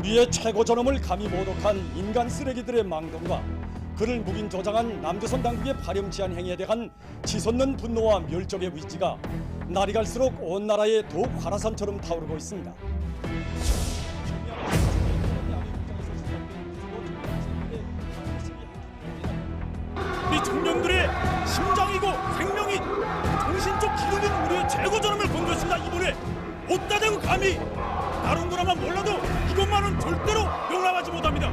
우리의 최고 존엄을 감히 모독한 인간 쓰레기들의 망동과 그를 묵인 조장한 남조선 당국의 파렴치한 행위에 대한 치솟는 분노와 멸족의 의지가 날이 갈수록 온 나라에 더욱 화라산처럼 타오르고 있습니다. 우리 청년들의 심장이고 생명이 정신적 기름인 우리의 최고 존엄을 건드렸습니다. 이번에 어디다 대고 감히 다른 거라만 몰라도 이것만은 절대로 용납하지 못합니다.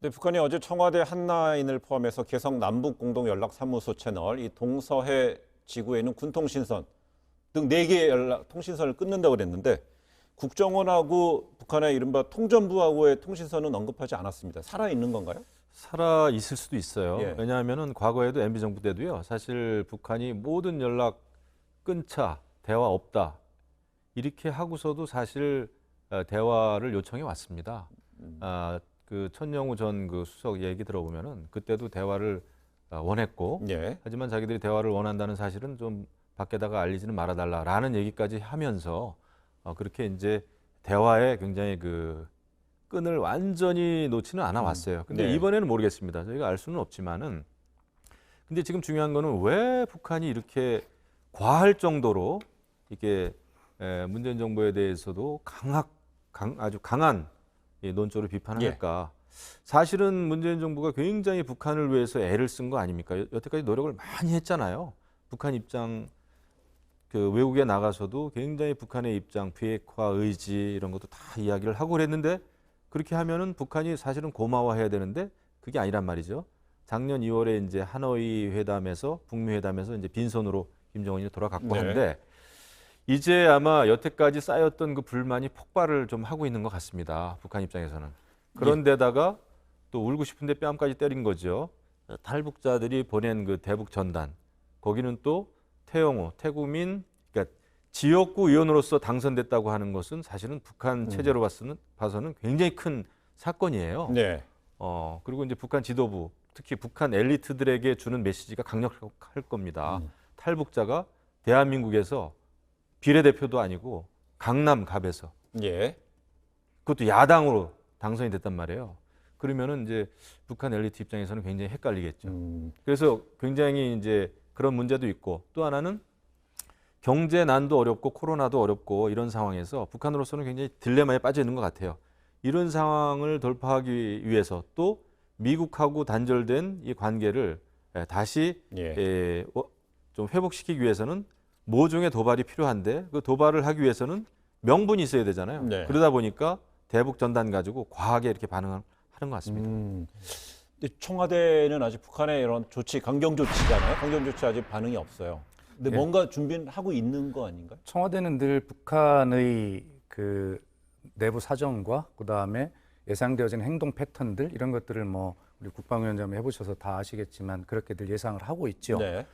네, 북한이 어제 청와대 한라인을 포함해서 개성 남북공동연락사무소 채널, 이 동서해 지구에 있는 군통신선 등 4개의 통신선을 끊는다고 그랬는데 국정원하고 북한의 이른바 통전부하고의 통신선은 언급하지 않았습니다. 살아있는 건가요? 살아 있을 수도 있어요. 예. 왜냐하면은 과거에도 MB 정부 때도요. 사실 북한이 모든 연락 끊자, 대화 없다 이렇게 하고서도 사실 대화를 요청해 왔습니다. 그 천영우 전 그 수석 얘기 들어보면은 그때도 대화를 원했고, 예. 하지만 자기들이 대화를 원한다는 사실은 좀 밖에다가 알리지는 말아달라라는 얘기까지 하면서 그렇게 이제 대화에 굉장히 그 끈을 완전히 놓지는 않아 왔어요. 근데 네. 이번에는 모르겠습니다. 저희가 알 수는 없지만은, 근데 지금 중요한 거는 왜 북한이 이렇게 과할 정도로 이게 문재인 정부에 대해서도 아주 강한 논조를 비판을 예. 할까? 사실은 문재인 정부가 굉장히 북한을 위해서 애를 쓴 거 아닙니까? 여태까지 노력을 많이 했잖아요. 북한 입장, 그 외국에 나가서도 굉장히 북한의 입장, 비핵화 의지 이런 것도 다 이야기를 하고 그랬는데, 그렇게 하면은 북한이 사실은 고마워해야 되는데 그게 아니란 말이죠. 작년 2월에 이제 하노이 회담에서 북미 회담에서 이제 빈손으로 김정은이 돌아갔고 네. 한데, 이제 아마 여태까지 쌓였던 그 불만이 폭발을 좀 하고 있는 것 같습니다. 북한 입장에서는. 그런데다가 또 울고 싶은데 뺨까지 때린 거죠. 탈북자들이 보낸 그 대북 전단. 거기는 또 태영호, 태구민, 그러니까 지역구 의원으로서 당선됐다고 하는 것은 사실은 북한 체제로 봐서는 굉장히 큰 사건이에요. 네. 그리고 이제 북한 지도부, 특히 북한 엘리트들에게 주는 메시지가 강력할 겁니다. 탈북자가 대한민국에서 비례대표도 아니고 강남갑에서 예. 그것도 야당으로 당선이 됐단 말이에요. 그러면은 이제 북한 엘리트 입장에서는 굉장히 헷갈리겠죠. 그래서 굉장히 이제 그런 문제도 있고, 또 하나는 경제 난도 어렵고 코로나도 어렵고 이런 상황에서 북한으로서는 굉장히 딜레마에 빠져 있는 것 같아요. 이런 상황을 돌파하기 위해서 또 미국하고 단절된 이 관계를 다시 좀 회복시키기 위해서는 모종의 도발이 필요한데, 그 도발을 하기 위해서는 명분이 있어야 되잖아요. 네. 그러다 보니까 대북 전단 가지고 과하게 이렇게 반응을 하는 것 같습니다. 근데 청와대는 아직 북한의 이런 조치, 강경 조치잖아요. 강경 조치 아직 반응이 없어요. 근데 예. 뭔가 준비는 하고 있는 거 아닌가요? 청와대는 늘 북한의 그 내부 사정과 그다음에 예상되어지는 행동 패턴들 이런 것들을 뭐 우리 국방위원장 해보셔서 다 아시겠지만 그렇게들 예상을 하고 있죠. 네.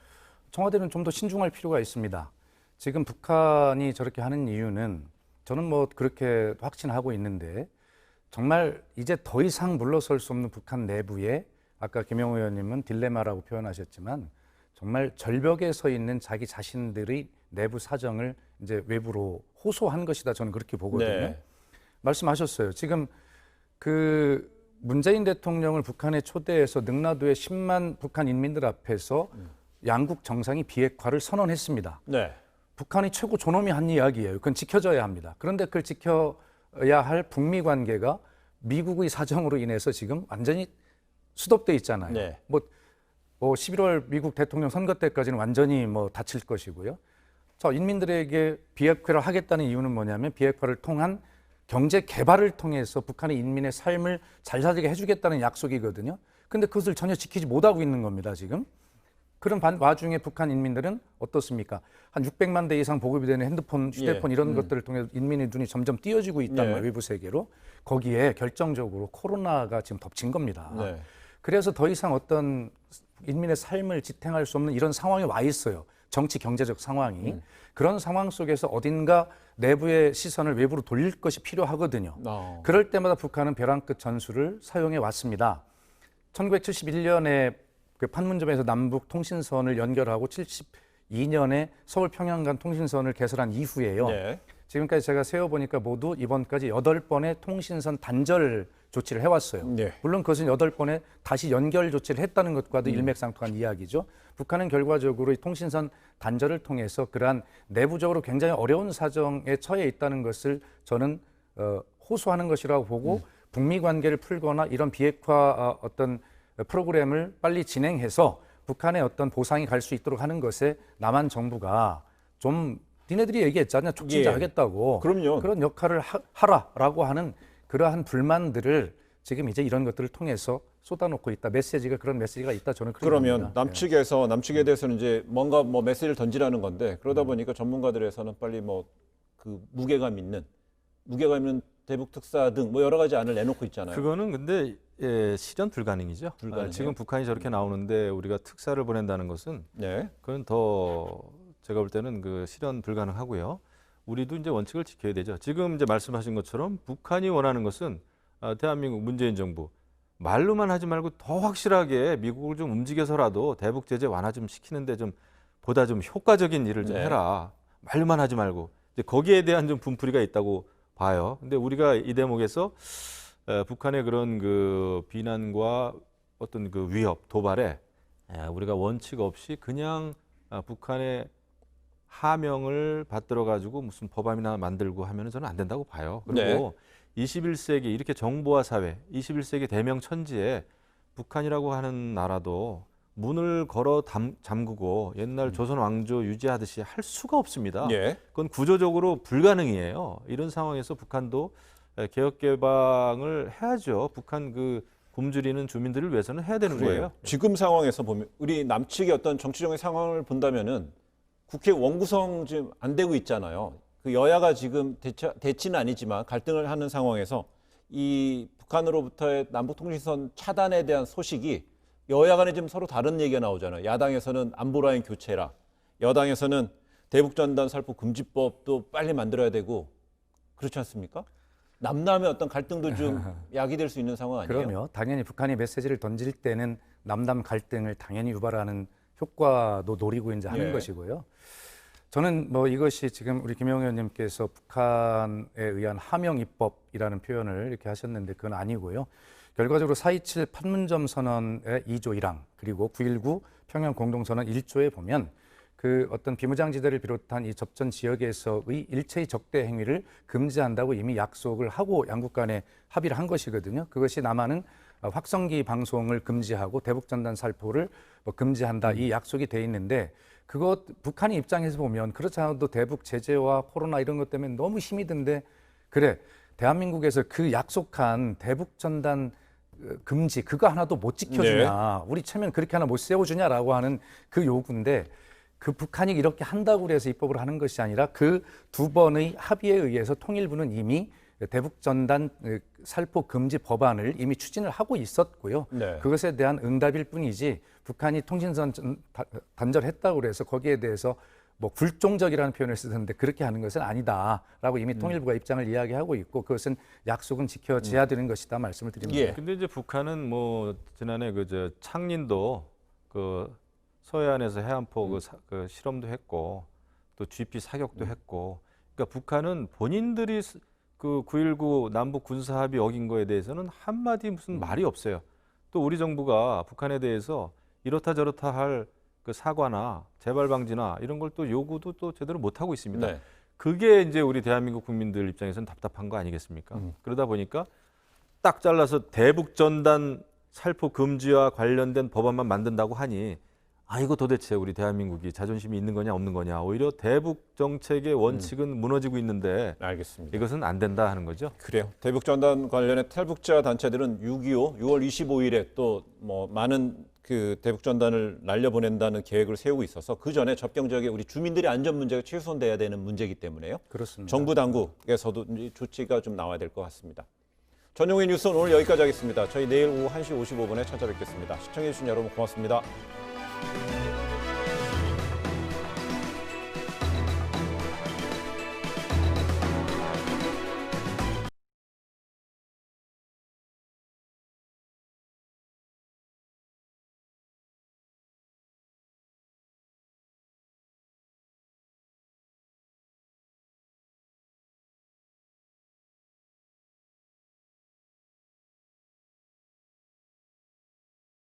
청와대는 좀 더 신중할 필요가 있습니다. 지금 북한이 저렇게 하는 이유는 저는 뭐 그렇게 확신하고 있는데, 정말 이제 더 이상 물러설 수 없는 북한 내부에 아까 김영우 의원님은 딜레마라고 표현하셨지만 정말 절벽에 서 있는 자기 자신들의 내부 사정을 이제 외부로 호소한 것이다. 저는 그렇게 보거든요. 네. 말씀하셨어요. 지금 그 문재인 대통령을 북한에 초대해서 능라도에 10만 북한 인민들 앞에서 양국 정상이 비핵화를 선언했습니다. 네. 북한이 최고 존엄이 한 이야기예요. 그건 지켜져야 합니다. 그런데 그걸 지켜야 할 북미 관계가 미국의 사정으로 인해서 지금 완전히 수독돼 있잖아요. 네. 뭐 11월 미국 대통령 선거 때까지는 완전히 뭐 닫힐 것이고요. 자, 인민들에게 비핵화를 하겠다는 이유는 뭐냐면 비핵화를 통한 경제 개발을 통해서 북한의 인민의 삶을 잘 살게 해주겠다는 약속이거든요. 근데 그것을 전혀 지키지 못하고 있는 겁니다, 지금. 그런 와중에 북한 인민들은 어떻습니까? 한 600만 대 이상 보급이 되는 핸드폰, 휴대폰 이런 것들을 통해 인민의 눈이 점점 띄어지고 있단 말이에요, 외부 세계로. 거기에 결정적으로 코로나가 지금 덮친 겁니다. 네. 그래서 더 이상 어떤 인민의 삶을 지탱할 수 없는 이런 상황에 와 있어요. 정치 경제적 상황이. 그런 상황 속에서 어딘가 내부의 시선을 외부로 돌릴 것이 필요하거든요. 그럴 때마다 북한은 벼랑 끝 전술을 사용해 왔습니다. 1971년에 그 판문점에서 남북 통신선을 연결하고 72년에 서울 평양 간 통신선을 개설한 이후에요. 네. 지금까지 제가 세어보니까 모두 이번까지 8번의 통신선 단절 조치를 해왔어요. 네. 물론 그것은 8번의 다시 연결 조치를 했다는 것과도 일맥상통한 이야기죠. 북한은 결과적으로 이 통신선 단절을 통해서 그러한 내부적으로 굉장히 어려운 사정에 처해 있다는 것을 저는 호소하는 것이라고 보고 북미 관계를 풀거나 이런 비핵화 어떤 프로그램을 빨리 진행해서 북한의 어떤 보상이 갈 수 있도록 하는 것에 남한 정부가 좀 니네들이 얘기했잖아요. 촉진자 예. 하겠다고. 그럼요. 그런 역할을 하라라고 하는 그러한 불만들을 지금 이제 이런 것들을 통해서 쏟아놓고 있다. 메시지가 그런 메시지가 있다. 저는 그렇게 그러면 봅니다. 남측에 대해서는 이제 뭔가 뭐 메시지를 던지라는 건데 그러다 보니까 전문가들에서는 빨리 뭐 그 무게감 있는 대북 특사 등 뭐 여러 가지 안을 내놓고 있잖아요. 그거는 근데 실현 불가능이죠. 불가능해요? 지금 북한이 저렇게 나오는데 우리가 특사를 보낸다는 것은 네. 그건 더 제가 볼 때는 그 실현 불가능하고요. 우리도 이제 원칙을 지켜야 되죠. 지금 이제 말씀하신 것처럼 북한이 원하는 것은 대한민국 문재인 정부 말로만 하지 말고 더 확실하게 미국을 좀 움직여서라도 대북 제재 완화 좀 시키는데 좀 보다 좀 효과적인 일을 좀 네. 해라. 말로만 하지 말고 이제 거기에 대한 좀 분풀이가 있다고 봐요. 근데 우리가 이 대목에서 북한의 그런 그 비난과 어떤 그 위협, 도발에 우리가 원칙 없이 그냥 북한의 하명을 받들어 가지고 무슨 법안이나 만들고 하면은 저는 안 된다고 봐요. 그리고 21세기 이렇게 정보화 사회, 21세기 대명천지에 북한이라고 하는 나라도 문을 걸어 잠그고 옛날 조선 왕조 유지하듯이 할 수가 없습니다. 예. 그건 구조적으로 불가능이에요. 이런 상황에서 북한도 개혁 개방을 해야죠. 북한 그 굶주리는 주민들을 위해서는 해야 되는 거예요. 지금 상황에서 보면 우리 남측의 어떤 정치적인 상황을 본다면은 국회 원구성 지금 안 되고 있잖아요. 그 여야가 지금 대치는 아니지만 갈등을 하는 상황에서 이 북한으로부터의 남북통신선 차단에 대한 소식이 여야 간에 지금 서로 다른 얘기가 나오잖아요. 야당에서는 안보라인 교체라, 여당에서는 대북전단 살포 금지법도 빨리 만들어야 되고 그렇지 않습니까? 남남의 어떤 갈등도 좀 야기될 수 있는 상황 아니에요? 그럼요. 당연히 북한이 메시지를 던질 때는 남남 갈등을 당연히 유발하는 효과도 노리고 이제 하는 예. 것이고요. 저는 뭐 이것이 지금 우리 김영호 의원님께서 북한에 의한 하명 입법이라는 표현을 이렇게 하셨는데 그건 아니고요. 결과적으로 4.27 판문점 선언의 2조 1항 그리고 9.19 평양 공동선언 1조에 보면 그 어떤 비무장지대를 비롯한 이 접전 지역에서의 일체의 적대 행위를 금지한다고 이미 약속을 하고 양국 간에 합의를 한 것이거든요. 그것이 남한은 확성기 방송을 금지하고 대북전단 살포를 금지한다 이 약속이 돼 있는데 그것 북한의 입장에서 보면 그렇지 않아도 대북 제재와 코로나 이런 것 때문에 너무 힘이 든데 그래 대한민국에서 그 약속한 대북전단 금지 그거 하나도 못 지켜주냐 우리 체면 그렇게 하나 못 세워주냐라고 하는 그 요구인데 그 북한이 이렇게 한다고 해서 입법을 하는 것이 아니라 그 두 번의 합의에 의해서 통일부는 이미 대북전단 살포 금지 법안을 이미 추진을 하고 있었고요. 네. 그것에 대한 응답일 뿐이지 북한이 통신선 단절했다고 해서 거기에 대해서 뭐 굴종적이라는 표현을 쓰던데 그렇게 하는 것은 아니다라고 이미 통일부가 입장을 이야기하고 있고 그것은 약속은 지켜져야 되는 것이다 말씀을 드립니다. 예. 근데 이제 북한은 뭐 지난해 그 창린도 그 서해안에서 해안포 그 실험도 했고 또 GP 사격도 했고 그러니까 북한은 본인들이 그 9.19 남북 군사 합의 어긴 거에 대해서는 한마디 무슨 말이 없어요. 또 우리 정부가 북한에 대해서 이렇다 저렇다 할 그 사과나 재발 방지나 이런 걸 또 요구도 또 제대로 못 하고 있습니다. 네. 그게 이제 우리 대한민국 국민들 입장에서는 답답한 거 아니겠습니까? 그러다 보니까 딱 잘라서 대북 전단 살포 금지와 관련된 법안만 만든다고 하니 이거 도대체 우리 대한민국이 자존심이 있는 거냐 없는 거냐 오히려 대북 정책의 원칙은 무너지고 있는데 알겠습니다. 이것은 안 된다 하는 거죠. 그래요. 대북전단 관련해 탈북자 단체들은 6.25 6월 25일에 또 뭐 많은 그 대북전단을 날려보낸다는 계획을 세우고 있어서 그 전에 접경 지역의 우리 주민들의 안전 문제가 최우선돼야 되는 문제이기 때문에요. 그렇습니다. 정부 당국에서도 조치가 좀 나와야 될 것 같습니다. 전용의 뉴스는 오늘 여기까지 하겠습니다. 저희 내일 오후 1시 55분에 찾아뵙겠습니다. 시청해주신 여러분 고맙습니다.